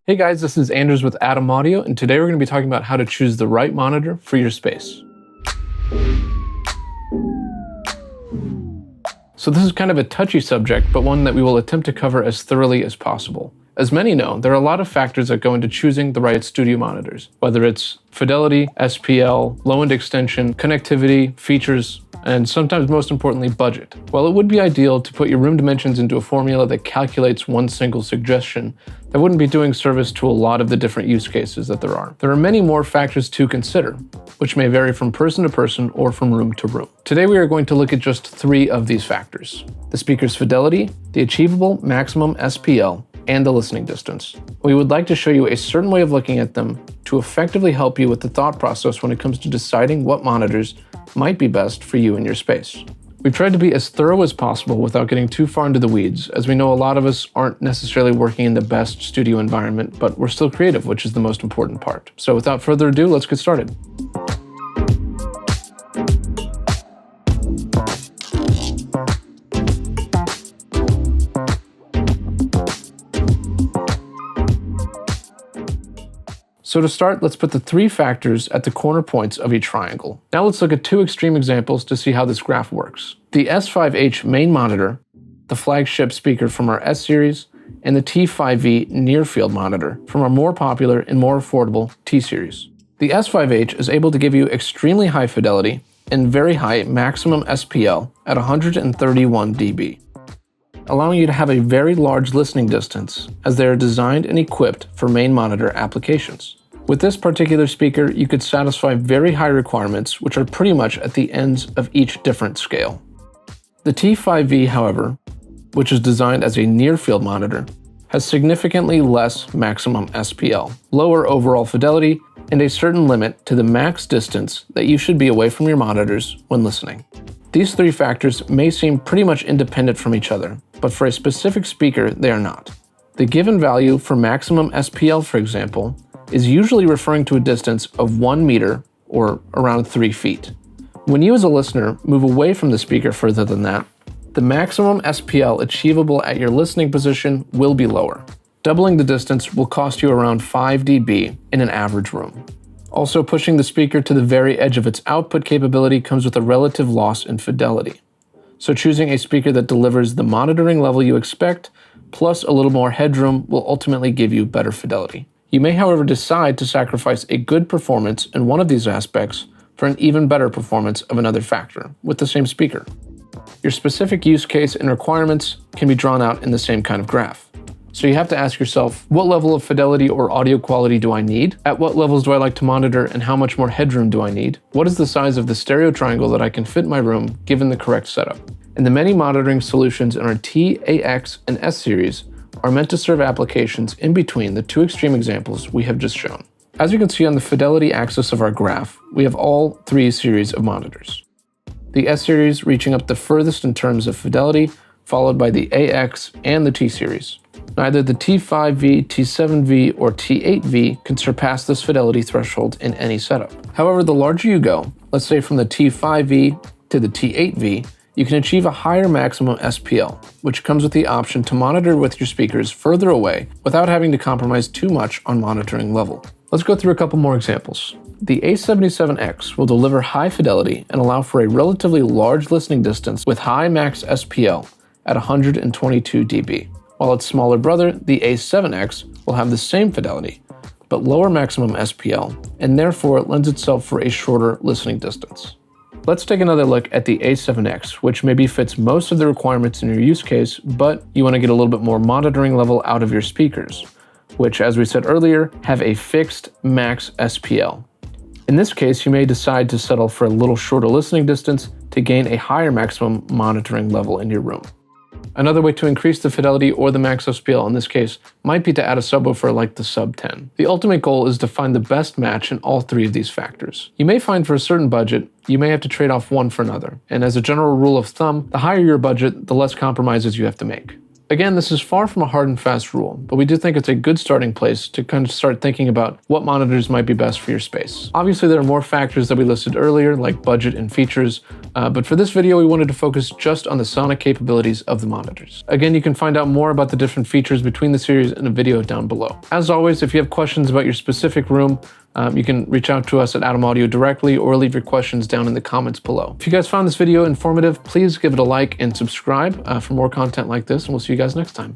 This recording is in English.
Hey guys, this is Anders with Atom Audio, and today we're going to be talking about how to choose the right monitor for your space. So this is kind of a touchy subject, but one that we will attempt to cover as thoroughly as possible. As many know, there are a lot of factors that go into choosing the right studio monitors, whether it's fidelity, SPL, low-end extension, connectivity, features, and sometimes most importantly, budget. While it would be ideal to put your room dimensions into a formula that calculates one single suggestion, that wouldn't be doing service to a lot of the different use cases that there are. There are many more factors to consider, which may vary from person to person or from room to room. Today we are going to look at just 3 of these factors: the speaker's fidelity, the achievable maximum SPL, and the listening distance. We would like to show you a certain way of looking at them to effectively help you with the thought process when it comes to deciding what monitors might be best for you and your space. We've tried to be as thorough as possible without getting too far into the weeds, as we know a lot of us aren't necessarily working in the best studio environment, but we're still creative, which is the most important part. So without further ado, let's get started. So to start, let's put the 3 factors at the corner points of each triangle. Now let's look at 2 extreme examples to see how this graph works. The S5H main monitor, the flagship speaker from our S series, and the T5V near-field monitor from our more popular and more affordable T series. The S5H is able to give you extremely high fidelity and very high maximum SPL at 131 dB, allowing you to have a very large listening distance as they are designed and equipped for main monitor applications. With this particular speaker, you could satisfy very high requirements, which are pretty much at the ends of each different scale. The T5V, however, which is designed as a near-field monitor, has significantly less maximum SPL, lower overall fidelity, and a certain limit to the max distance that you should be away from your monitors when listening. These 3 factors may seem pretty much independent from each other, but for a specific speaker, they are not. The given value for maximum SPL, for example, is usually referring to a distance of 1 meter or around 3 feet. When you as a listener move away from the speaker further than that, the maximum SPL achievable at your listening position will be lower. Doubling the distance will cost you around 5 dB in an average room. Also, pushing the speaker to the very edge of its output capability comes with a relative loss in fidelity. So choosing a speaker that delivers the monitoring level you expect, plus a little more headroom, will ultimately give you better fidelity. You may, however, decide to sacrifice a good performance in one of these aspects for an even better performance of another factor with the same speaker. Your specific use case and requirements can be drawn out in the same kind of graph. So you have to ask yourself, what level of fidelity or audio quality do I need? At what levels do I like to monitor, and how much more headroom do I need? What is the size of the stereo triangle that I can fit in my room given the correct setup? And the many monitoring solutions in our T, AX, and S series are meant to serve applications in between the 2 extreme examples we have just shown. As you can see on the fidelity axis of our graph, we have all 3 series of monitors. The S series reaching up the furthest in terms of fidelity, followed by the AX and the T series. Neither the T5V, T7V, or T8V can surpass this fidelity threshold in any setup. However, the larger you go, let's say from the T5V to the T8V, you can achieve a higher maximum SPL, which comes with the option to monitor with your speakers further away without having to compromise too much on monitoring level. Let's go through a couple more examples. The A77X will deliver high fidelity and allow for a relatively large listening distance with high max SPL at 122 dB. While its smaller brother, the A7X, will have the same fidelity, but lower maximum SPL, and therefore it lends itself for a shorter listening distance. Let's take another look at the A7X, which maybe fits most of the requirements in your use case, but you want to get a little bit more monitoring level out of your speakers, which, as we said earlier, have a fixed max SPL. In this case, you may decide to settle for a little shorter listening distance to gain a higher maximum monitoring level in your room. Another way to increase the fidelity or the max SPL in this case might be to add a subwoofer like the Sub 10. The ultimate goal is to find the best match in all 3 of these factors. You may find for a certain budget, you may have to trade off one for another. And as a general rule of thumb, the higher your budget, the less compromises you have to make. Again, this is far from a hard and fast rule, but we do think it's a good starting place to kind of start thinking about what monitors might be best for your space. Obviously, there are more factors that we listed earlier, like budget and features, but for this video, we wanted to focus just on the sonic capabilities of the monitors. Again, you can find out more about the different features between the series in a video down below. As always, if you have questions about your specific room, you can reach out to us at Atom Audio directly or leave your questions down in the comments below. If you guys found this video informative, please give it a like and subscribe for more content like this, and we'll see you guys next time.